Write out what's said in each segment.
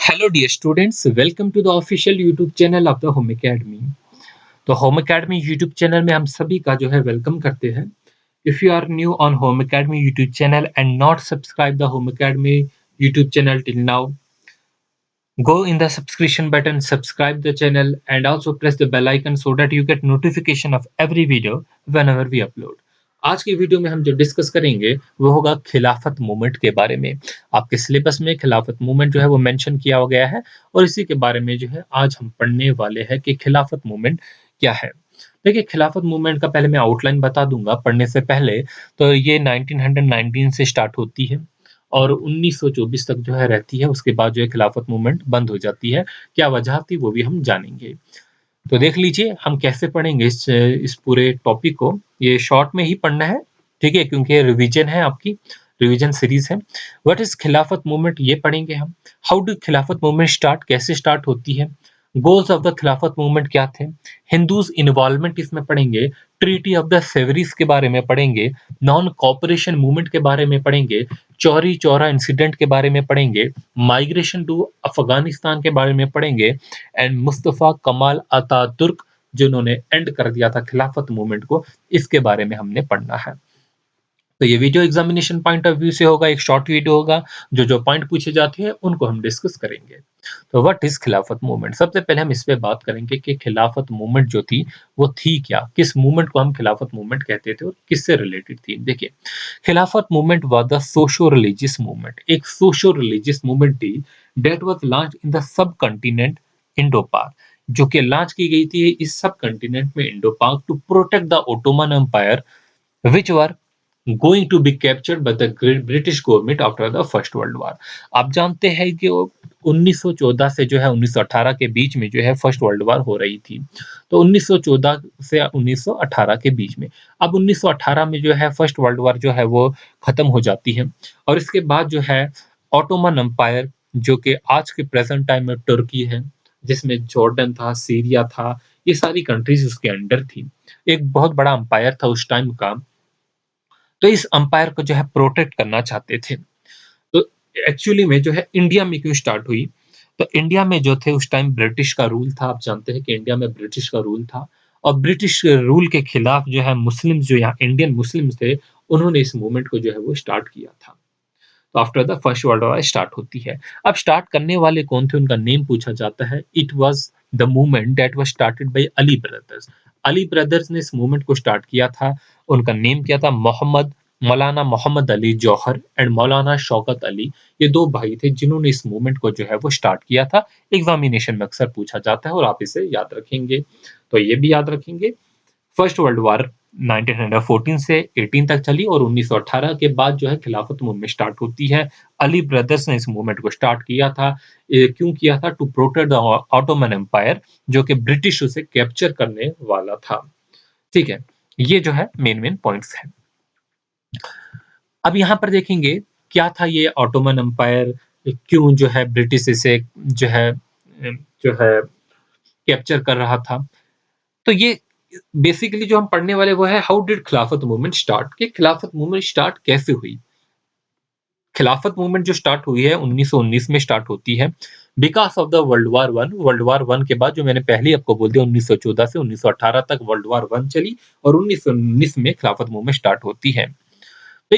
Hello dear students, welcome to the official YouTube channel of the Home Academy. तो Home Academy YouTube channel में हम सभी का जो है वेलकम करते हैं। If you are new on Home Academy YouTube channel and not subscribe the Home Academy YouTube channel till now, go in the subscription button, subscribe the channel and also press the bell icon so that you get notification of every video whenever we upload. आज की video में हम जो discuss करेंगे वो होगा खिलाफत movement के बारे में। आपके सिलेबस में खिलाफत मूवमेंट जो है वो मेंशन किया गया है और इसी के बारे में जो है आज हम पढ़ने वाले हैं कि खिलाफत मूवमेंट क्या है। देखिए, खिलाफत मूवमेंट का पहले मैं आउटलाइन बता दूंगा पढ़ने से पहले। तो ये 1919 से स्टार्ट होती है और 1924 तक जो है रहती है। उसके बाद जो है खिलाफत मूवमेंट बंद हो जाती है। क्या वजह थी वो भी हम जानेंगे। तो देख लीजिए हम कैसे पढ़ेंगे इस पूरे टॉपिक को। ये शॉर्ट में ही पढ़ना है, ठीक है, क्योंकि रिवीजन है, आपकी रिवीजन सीरीज है। व्हाट इज खिलाफत मूवमेंट ये पढ़ेंगे हम। हाउ डू खिलाफत मूवमेंट स्टार्ट, कैसे स्टार्ट होती है। गोल्स ऑफ द खिलाफत मूवमेंट क्या थे। हिंदूज इन्वॉल्वमेंट इसमें पढ़ेंगे। ट्रीटी ऑफ द सेवरीज के बारे में पढ़ेंगे। नॉन कॉपरेशन मूवमेंट के बारे में पढ़ेंगे। चौरी चौरा इंसिडेंट के बारे में पढ़ेंगे। माइग्रेशन टू अफगानिस्तान के बारे में पढ़ेंगे एंड मुस्तफा कमाल अतातुर्क जिन्होंने एंड कर दिया था खिलाफत मूवमेंट को, इसके बारे में हमने पढ़ना है। तो ये video examination point of view से होगा, एक शॉर्ट वीडियो होगा। जो जो पॉइंट पूछे जाते हैं उनको हम डिस्कस करेंगे। तो व्हाट इज खिलाफत मूवमेंट, सबसे पहले हम इस पे बात करेंगे कि खिलाफत मूवमेंट जो थी वो थी क्या, किस मूवमेंट को हम खिलाफत मूवमेंट कहते थे और किससे रिलेटेड थी। देखिए, खिलाफत movement was the socio religious movement, एक सोशो रिलीजियस मूवमेंट थी that was launch in the sub continent Indo पाक, जो कि लॉन्च की गई थी इस सब कॉन्टिनेंट में Indo Pak to protect the Ottoman Empire which were going to be captured by the British government after the First World War। आप जानते हैं कि वो 1914 से जो है 1918 के बीच में जो है फर्स्ट वर्ल्ड वॉर हो रही थी। तो 1914 से 1918 के बीच में, अब 1918 में जो है फर्स्ट वर्ल्ड वॉर जो है वो खत्म हो जाती है और इसके बाद जो है ऑटोमन एम्पायर, जो कि आज के प्रेजेंट टाइम में तुर्की है, जिसमें जॉर्डन था, सीरिया था, ये सारी कंट्रीज उसके अंडर थी। एक बहुत बड़ा अंपायर था उस टाइम का। तो इस अंपायर को जो है प्रोटेक्ट करना चाहते थे। तो एक्चुअली में जो है इंडिया में क्यों स्टार्ट हुई, तो इंडिया में जो थे उस टाइम ब्रिटिश का रूल था। आप जानते हैं कि इंडिया में ब्रिटिश का रूल था और ब्रिटिश रूल के खिलाफ जो है मुस्लिम, जो यहाँ इंडियन मुस्लिम थे, उन्होंने इस मूवमेंट को जो है वो स्टार्ट किया था। तो after the first world war start होती है। अब स्टार्ट करने वाले कौन थे, उनका नेम पूछा जाता है। It was the movement that was started by Ali brothers. Ali brothers ने इस मूवमेंट को स्टार्ट किया था। उनका नेम क्या था, मौलाना मोहम्मद अली जौहर एंड मौलाना शौकत अली। ये दो भाई थे जिन्होंने इस मूवमेंट को जो है वो स्टार्ट किया था। एग्जामिनेशन में अक्सर पूछा जाता है और आप इसे याद रखेंगे। तो ये भी याद रखेंगे। फर्स्ट वर्ल्ड वॉर 1914 से 18 तक चली और 1918 के बाद जो है खिलाफत मूवमेंट स्टार्ट होती है। अली ब्रदर्स ने इस मूवमेंट को स्टार्ट किया था। क्यों किया था, to protect the Ottoman Empire, जो कि ब्रिटिश उसे कैप्चर करने वाला था। ठीक है, ये जो है मेन मेन पॉइंट्स हैं। अब यहाँ पर देखेंगे क्या था ये ऑटोमन एम्पायर, क्यों जो है ब्रिटिश इसे जो है कैप्चर कर रहा था। तो ये बेसिकली जो हम पढ़ने वाले वो है हाउ डिड खिलाफत मूवमेंट स्टार्ट, कि खिलाफत मूवमेंट स्टार्ट कैसे हुई। खिलाफत मूवमेंट जो स्टार्ट हुई है 1919 में स्टार्ट होती है because of the world war one. World war one के बाद, जो मैंने पहले आपको बोल दिया, 1914 से 1918 तक वर्ल्ड वार वन चली और 1919 में खिलाफत मूवमेंट स्टार्ट होती है। तो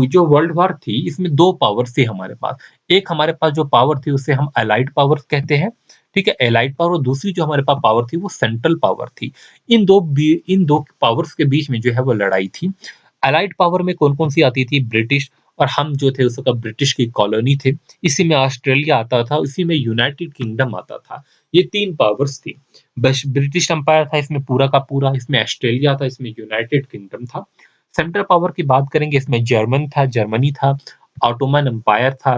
जो वर्ल्ड वार थी इसमें दो पावर थी हमारे पास। एक हमारे पास जो पावर थी उसे हम एलाइड पावर कहते हैं, ठीक है, एलाइड पावर। और दूसरी जो हमारे पास पावर थी वो सेंट्रल पावर थी। इन दो पावर्स के बीच में जो है वो लड़ाई थी। एलाइड पावर में कौन कौन सी आती थी, ब्रिटिश, और हम जो थे उस वक्त ब्रिटिश की कॉलोनी थे। इसी में ऑस्ट्रेलिया आता था, इसी में यूनाइटेड किंगडम आता था। ये तीन पावर्स थी। बस ब्रिटिश एम्पायर था इसमें पूरा का पूरा, इसमें ऑस्ट्रेलिया था, इसमें यूनाइटेड किंगडम था। सेंट्रल पावर की बात करेंगे, इसमें जर्मनी था, ऑटोमन एम्पायर था,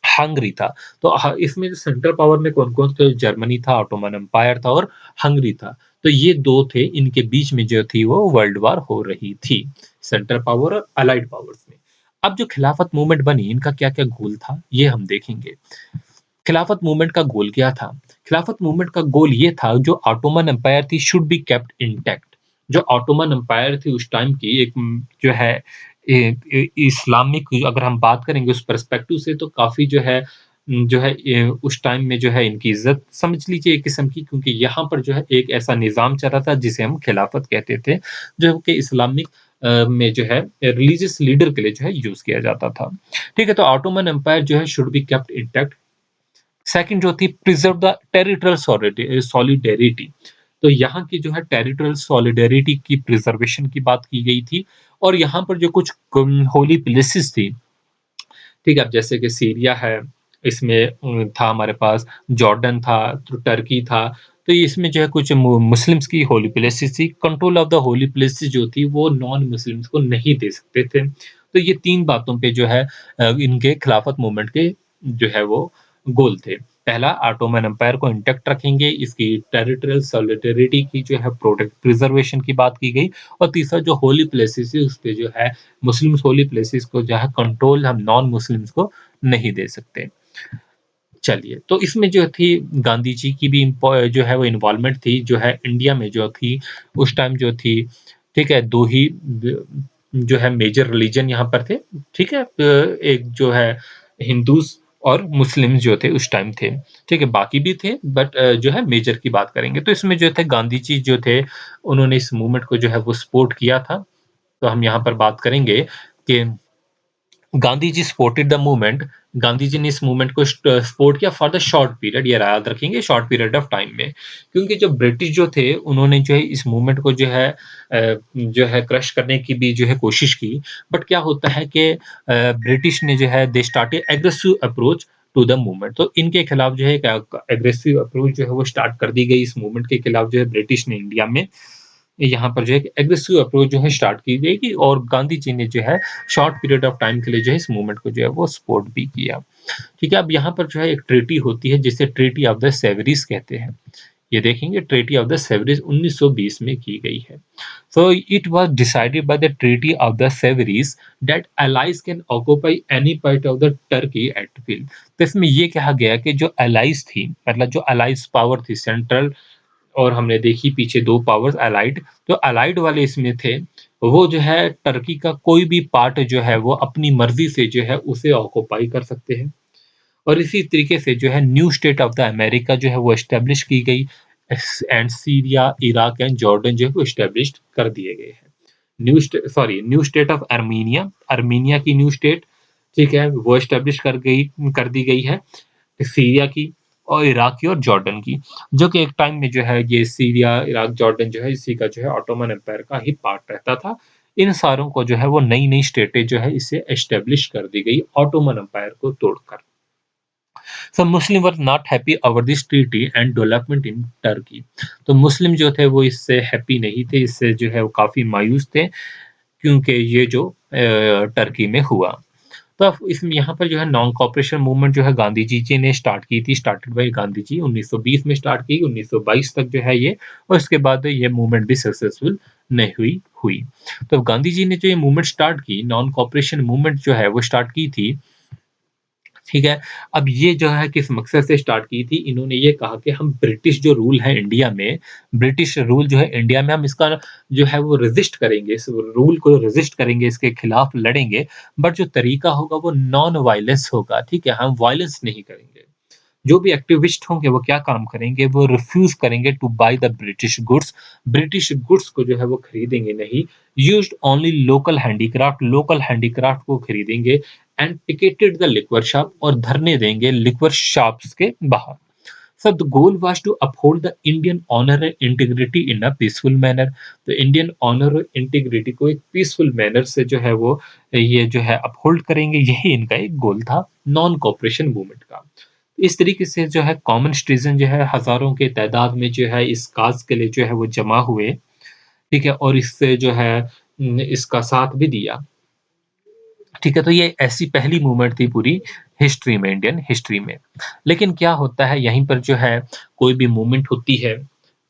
हंगरी था। तो इसमें जो सेंट्रल पावर में कौन कौन थे, जर्मनी था, ऑटोमन एम्पायर था और हंगरी था। तो ये दो थे, इनके बीच में जो थी वो वर्ल्ड वार हो रही थी, सेंट्रल पावर और अलाइड पावर्स में। अब जो खिलाफत मूवमेंट बनी, इनका क्या क्या गोल था ये हम देखेंगे। खिलाफत मूवमेंट का गोल क्या था। खिलाफत मूवमेंट का गोल ये था, जो ऑटोमन एम्पायर थी शुड बी केप्ट इंटैक्ट। जो ऑटोमन एम्पायर थी उस टाइम की, एक जो है इस्लामिक, अगर हम बात करेंगे उस पर्सपेक्टिव से, तो काफी जो है जो है उस टाइम में जो है इनकी इज़्ज़त समझ लीजिए एक किस्म की, क्योंकि यहाँ पर जो है एक ऐसा निज़ाम चल रहा था जिसे हम खिलाफत कहते थे, जो कि इस्लामिक में जो है रिलीजियस लीडर के लिए जो है यूज़ किया जाता था। ठीक है, तो ऑटोमन एम्पायर जो है should be kept intact. Second जो थी प्रिजर्व द टेरिटोरियल सॉलिडेरिटी। तो यहाँ की जो है टेरिटोरियल सॉलिडेरिटी की प्रिजर्वेशन की बात की गई थी, और यहाँ पर जो कुछ होली प्लेसेस थी, ठीक है, अब जैसे कि सीरिया है, इसमें था हमारे पास, जॉर्डन था, तो टर्की था, तो इसमें जो है कुछ मुस्लिम्स की होली प्लेसेस थी। Control of the Holi places जो थी वो नॉन मुस्लिम्स को नहीं दे सकते थे। तो ये 3 बातों पे जो है इनके खिलाफत मूवमेंट के जो है वो गोल थे। पहला, ऑटोमन एम्पायर को इंटैक्ट रखेंगे, इसकी टेरिटोरियल सॉलिडेरिटी की जो है प्रोटेक्ट प्रिजर्वेशन की बात की गई, और तीसरा जो होली प्लेसेस है उस पे जो है मुस्लिम्स होली प्लेसेस को जो है कंट्रोल हम नॉन मुस्लिम्स को नहीं दे सकते। चलिए, तो इसमें जो थी गांधी जी की भी जो है वो इन्वॉल्वमेंट थी, जो है इंडिया में जो थी उस टाइम जो थी, ठीक है, 2 ही जो है मेजर रिलीजन यहाँ पर थे, ठीक है? एक जो है हिंदूज़ और मुस्लिम्स जो थे उस टाइम थे, ठीक है? बाकी भी थे, बट जो है मेजर की बात करेंगे। तो इसमें जो थे गांधी जी जो थे, उन्होंने इस मूवमेंट को जो है वो सपोर्ट किया था। तो हम यहाँ पर बात करेंगे कि Gandhi ji supported the movement. Gandhi ji ने इस मूवमेंट को सपोर्ट किया फॉर द शॉर्ट पीरियड, ये याद रखेंगे, शॉर्ट पीरियड ऑफ टाइम में, क्योंकि जो ब्रिटिश जो थे उन्होंने जो है इस मूवमेंट को जो है क्रश करने की भी जो है कोशिश की। बट क्या होता है कि ब्रिटिश ने जो है they started aggressive approach to the movement, तो इनके खिलाफ जो है एक एग्रेसिव अप्रोच जो है वो स्टार्ट कर दी गई इस मूवमेंट के खिलाफ, जो है ब्रिटिश ने इंडिया में यहाँ पर जो है एग्रेसिव अप्रोच जो है स्टार्ट की गई कि, और गांधी जी ने जो है शॉर्ट पीरियड ऑफ टाइम के लिए जो है इस मूवमेंट को जो है वो सपोर्ट भी किया। ठीक है, अब यहाँ पर जो है एक ट्रीटी होती है जिसे ट्रीटी ऑफ द सेवरीज कहते हैं। ये देखेंगे, ट्रीटी ऑफ द सेवरीज 1920 में की गई है। So it was decided by the treaty of the Sevres that allies can occupy any part of the Turkey at will. तो इसमें ये कहा गया कि जो allies थी, मतलब जो allies पावर थी सेंट्रल, और हमने देखी पीछे 2 पावर्स अलाइड, तो अलाइड वाले इसमें थे, वो जो है टर्की का कोई भी पार्ट जो है वो अपनी मर्ज़ी से जो है उसे ऑक्युपाई कर सकते हैं। और इसी तरीके से जो है new state of the America जो है वो एस्टेब्लिश की गई, and Syria, Iraq and Jordan जो है वो एस्टेब्लिश्ड कर दिए गए हैं। New state of Armenia, Armenia की न्यू स्टेट, ठीक है, वो एस्टेब्लिश कर दी गई है। सीरिया की, और इराक की, और जॉर्डन की, जो कि एक टाइम में जो है ये सीरिया, इराक, जॉर्डन जो है इसी का जो है ऑटोमन एम्पायर का ही पार्ट रहता था। इन सारों को जो है वो नई-नई स्टेटें जो है इसे एस्टेब्लिश कर दी गई ऑटोमन एम्पायर को तोड़कर। सब Muslim were not happy over this treaty and development in Turkey. तो मुस्लिम जो थे वो इससे हैप्पी नहीं थे, इससे जो है वो काफ़ी मायूस थे, क्योंकि ये जो टर्की में हुआ। तो अब इसमें यहाँ पर जो है नॉन कॉपरेशन मूवमेंट जो है गांधी जी ने स्टार्ट की थी, स्टार्टेड बाय गांधी जी 1920 में स्टार्ट की, 1922 तक जो है ये, और उसके बाद ये मूवमेंट भी सक्सेसफुल नहीं हुई। तो गांधी जी ने जो ये मूवमेंट स्टार्ट की, नॉन कॉपरेशन मूवमेंट जो है वो स्टार्ट की थी, ठीक है। अब ये जो है किस मकसद से स्टार्ट की थी, इन्होंने ये कहा कि हम ब्रिटिश जो रूल है इंडिया में, ब्रिटिश रूल जो है इंडिया में, हम इसका जो है वो रेज़िस्ट करेंगे, इस रूल को रेज़िस्ट करेंगे, इसके खिलाफ लड़ेंगे, बट जो तरीका होगा वो नॉन वायलेंस होगा, ठीक है? हम वायलेंस नहीं करेंगे। जो भी एक्टिविस्ट होंगे वो क्या काम करेंगे, वो रिफ्यूज़ करेंगे to buy the British goods को जो है वो खरीदेंगे नहीं, यूज्ड ओनली लोकल हैंडीक्राफ्ट को खरीदेंगे, and picketed the liquor shop, और धरने देंगे लिक्वर शॉप्स के बाहर। So the goal was to uphold the Indian honour and integrity in a peaceful manner. तो इंडियन ऑनर और इंटीग्रिटी को एक पीसफुल मैनर से जो है वो ये जो है अपहोल्ड करेंगे, यही इनका एक गोल था नॉन कोऑपरेशन मूवमेंट का। इस तरीके से जो है कॉमन सिटीजन जो है हज़ारों के तादाद में जो है इस काज़ के लिए जो है वो जमा हुए, ठीक है? और इससे जो है इसका साथ भी दिया। ठीक है, तो ये ऐसी पहली मूवमेंट थी पूरी हिस्ट्री में, इंडियन हिस्ट्री में। लेकिन क्या होता है यहीं पर जो है कोई भी मूवमेंट होती है,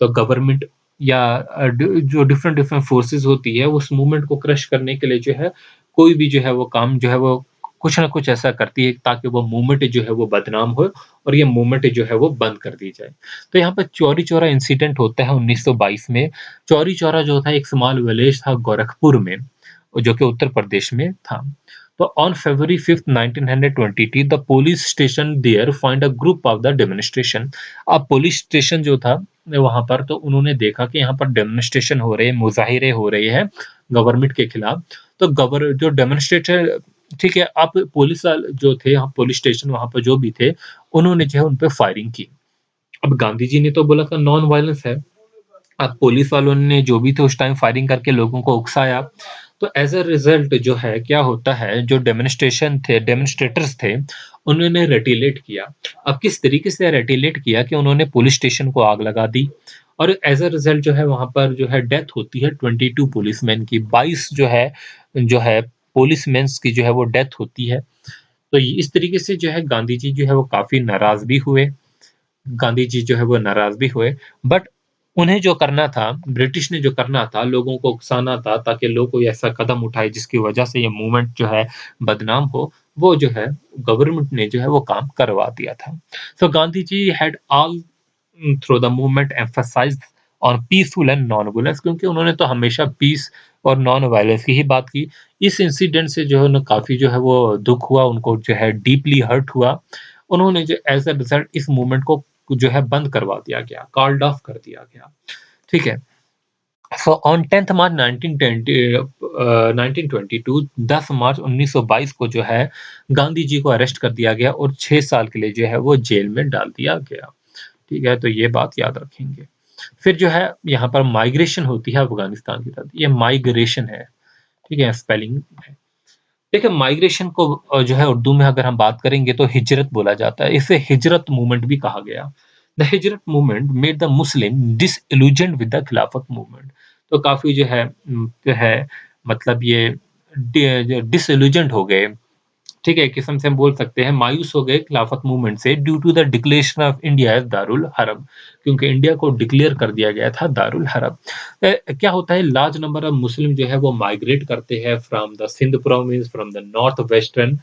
तो गवर्नमेंट या जो डिफरेंट डिफरेंट फोर्सेस होती है उस मूवमेंट को क्रश करने के लिए जो है कोई भी जो है वो काम जो है वो कुछ ना कुछ ऐसा करती है ताकि वो मूवमेंट जो है वो बदनाम हो, और ये मूवमेंट जो है वो बंद कर दी जाए। तो यहाँ पर चौरी चौरा इंसिडेंट होता है 1922 में। चौरी चौरा जो था एक स्मॉल विलेज था गोरखपुर में, जो कि उत्तर प्रदेश में था। तो ऑन February 5th 1920 the police station there find a group of the demonstration. अब पुलिस स्टेशन जो था वहां पर, तो उन्होंने देखा कि यहाँ पर डेमोन्स्ट्रेशन हो रहे हैं, मुजाहिरे हो रहे हैं गवर्नमेंट के खिलाफ। तो जो डेमोन्स्ट्रेटर, ठीक है, अब पुलिस वाले जो थे, पुलिस स्टेशन वहां पर जो भी थे, उन्होंने जो है उन पे फायरिंग की। अब गांधी जी ने तो बोला था नॉन वायलेंस है। अब पुलिस वालों ने जो भी थे उस टाइम फायरिंग करके लोगों को उकसाया। तो एज़ अ रिज़ल्ट जो है क्या होता है, जो डेमोन्स्ट्रेटर्स थे, उन्होंने रेटिलेट किया। अब किस तरीके से रेटिलेट किया कि उन्होंने पुलिस स्टेशन को आग लगा दी और एज़ अ रिज़ल्ट जो है वहाँ पर जो है डेथ होती है 22 पुलिसमैन की, 22 जो है पुलिसमैन्स की जो है वो डेथ होती है। तो इस तरीके से जो है गांधी जी जो है वो काफ़ी नाराज़ भी हुए। गांधी जी जो है वो नाराज़ भी हुए, बट उन्हें जो करना था, ब्रिटिश ने जो करना था, लोगों को उकसाना था ताकि लोग कोई ऐसा कदम उठाए जिसकी वजह से ये मूवमेंट जो है बदनाम हो, वो जो है गवर्नमेंट ने जो है वो काम करवा दिया था। सो Gandhi ji had all through the movement emphasized on peaceful and non violence, क्योंकि उन्होंने तो हमेशा पीस और नॉन वायलेंस की ही बात की। इस इंसिडेंट से जो है ना काफ़ी जो है वो दुःख हुआ, उनको जो है डीपली हर्ट हुआ। उन्होंने जो एज़ अ रिज़ल्ट इस मूवमेंट को जो है बंद करवा दिया गया, कॉल्ड ऑफ कर दिया गया। ठीक है? सो ऑन 10th मार्च 1922, 10 मार्च 1922 को जो है गांधी जी को अरेस्ट कर दिया गया और 6 साल के लिए जो है वो जेल में डाल दिया गया। ठीक है? तो ये बात याद रखेंगे। फिर जो है यहाँ पर माइग्रेशन होती है अफ़गानिस्तान की तरफ, ये माइग्रेशन है। ठीक है? स्पेलिंग है। देखिए माइग्रेशन को जो है उर्दू में अगर हम बात करेंगे तो हिजरत बोला जाता है। इसे हिजरत मूवमेंट भी कहा गया। द हिजरत movement made the Muslim disillusioned with the खिलाफत मूवमेंट। तो काफ़ी जो है मतलब ये डिसइल्यूजन्ड हो गए। ठीक है, एक किस्म से हम बोल सकते हैं मायूस हो गए खिलाफत मूवमेंट से due to the declaration of India as Darul Harb, क्योंकि इंडिया को डिक्लेयर कर दिया गया था दारुल हरब। क्या होता है, लार्ज नंबर ऑफ मुस्लिम जो है वो माइग्रेट करते हैं from the Sindh province, from the north western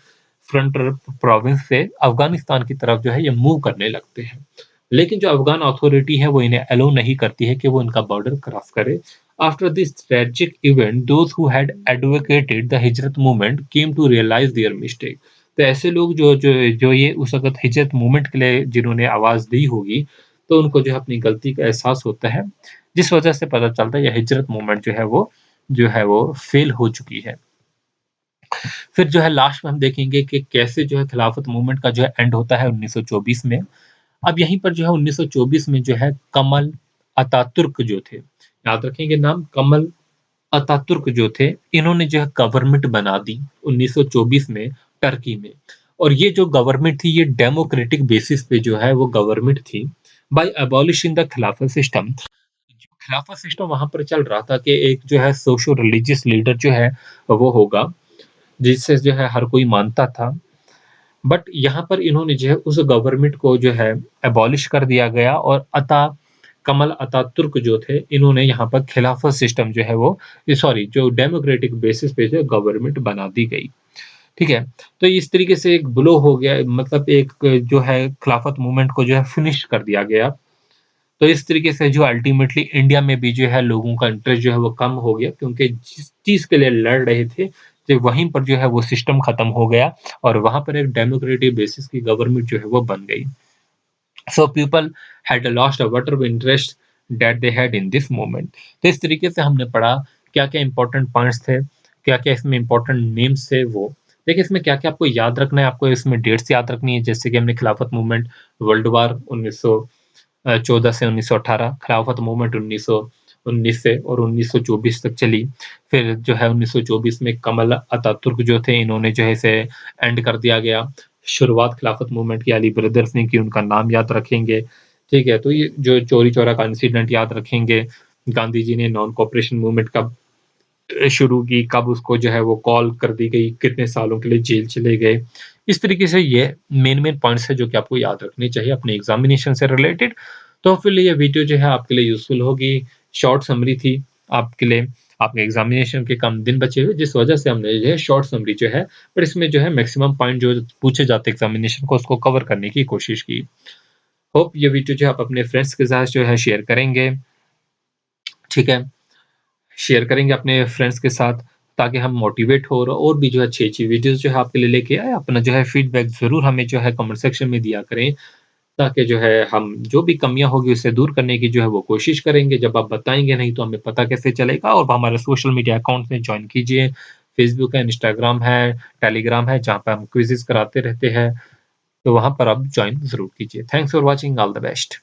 frontier province से अफ़गानिस्तान की तरफ जो है ये मूव करने लगते हैं। लेकिन जो अफ़गान अथॉरिटी है वो इन्हें अलाउ नहीं करती है कि वो इनका बॉर्डर क्रॉस करे। After this tragic event, those who had advocated the हिजरत movement came to realize their mistake। तो ऐसे लोग जो जो जो ये उस वक़्त हिजरत मूवमेंट के लिए जिन्होंने आवाज़ दी होगी, तो उनको जो है अपनी गलती का एहसास होता है, जिस वजह से पता चलता है ये हिजरत मूवमेंट जो है वो फ़ेल हो चुकी है। फिर जो है लास्ट में हम देखेंगे कि कैसे जो है खिलाफत मूवमेंट का जो है एंड होता है 1924 में। अब यहीं पर जो है 1924 में जो है कमल अतातुर्क जो थे, याद रखेंगे नाम कमल अतातुर्क जो थे, इन्होंने जो है गवर्नमेंट बना दी 1924 में टर्की में। और ये जो गवर्नमेंट थी ये डेमोक्रेटिक बेसिस पे जो है वो गवर्नमेंट थी। बाय अबॉलिशिंग द खिलाफत सिस्टम, खिलाफत सिस्टम वहां पर चल रहा था कि एक जो है सोशल रिलीजियस लीडर जो है वो होगा जिससे जो है हर कोई मानता था। बट यहाँ पर इन्होंने जो है उस गवर्नमेंट को जो है एबॉलिश कर दिया गया और कमल अतातुर्क जो थे इन्होंने यहाँ पर खिलाफत सिस्टम जो है वो सॉरी जो डेमोक्रेटिक बेसिस पे जो गवर्नमेंट बना दी गई। ठीक है? तो इस तरीके से एक ब्लो हो गया, मतलब एक जो है खिलाफत मूवमेंट को जो है फिनिश कर दिया गया। तो इस तरीके से जो अल्टीमेटली इंडिया में भी जो है लोगों का इंटरेस्ट जो है वो कम हो गया, क्योंकि जिस चीज़ के लिए लड़ रहे थे, तो वहीं पर जो है वो सिस्टम खत्म हो गया और वहाँ पर एक डेमोक्रेटिक बेसिस की गवर्नमेंट जो है वो बन गई। So people had lost a what of interest that they had in this movement. तो इस तरीके से हमने पढ़ा क्या-क्या इंपॉर्टेंट पॉइंट्स थे, क्या-क्या इसमें इंपॉर्टेंट नेम्स थे वो। देखिए इसमें क्या-क्या आपको याद रखना है, आपको इसमें डेट्स याद रखनी है, जैसे कि हमने खिलाफत मूवमेंट, वर्ल्ड वार 1914 से 1918, खिलाफत मूवमेंट 1919 से और 1924 तक चली। फिर जो है 1924 में कमल अतातुर्क जो थे इन्होंने जो है इसे एंड कर दिया गया। शुरुआत खिलाफत मूवमेंट की अली ब्रदर्स ने की, उनका नाम याद रखेंगे। ठीक है? तो ये जो चौरी चौरा का इंसिडेंट याद रखेंगे। गांधी जी ने नॉन कोऑपरेशन मूवमेंट कब शुरू की, कब उसको जो है वो कॉल कर दी गई, कितने सालों के लिए जेल चले गए। इस तरीके से ये मेन पॉइंट्स है जो कि आपको याद रखने चाहिए अपने एग्ज़ामिनेशन से रिलेटेड। तो फिर ये वीडियो जो है आपके लिए यूज़फुल होगी। शॉर्ट समरी थी आपके लिए, आपके एग्ज़ामिनेशन के कम दिन बचे हुए, जिस वजह से हमने जो है शॉर्ट समरी जो है, पर इसमें जो है मैक्सिमम पॉइंट जो पूछे जाते हैं एग्ज़ामिनेशन को उसको कवर करने की कोशिश की। होप ये वीडियो जो है आप अपने फ्रेंड्स के साथ जो है शेयर करेंगे। ठीक है? शेयर करेंगे अपने फ्रेंड्स के साथ। ताकि हम मोटिवेट हो और भी जो है अच्छी-अच्छी वीडियोज़ जो है आपके लिए लेके आएँ। अपना जो है फीडबैक ज़रूर हमें जो है कमेंट सेक्शन में दिया करें, ताकि जो है हम जो भी कमियाँ होगी उसे दूर करने की जो है वो कोशिश करेंगे। जब आप बताएँगे नहीं तो हमें पता कैसे चलेगा? और हमारे सोशल मीडिया अकाउंट में जॉइन कीजिए। फेसबुक है, इंस्टाग्राम है, टेलीग्राम है, जहाँ पे हम क्विज़ेज़ कराते रहते हैं। तो वहाँ पर आप जॉइन ज़रूर कीजिए। Thanks for watching, all the best.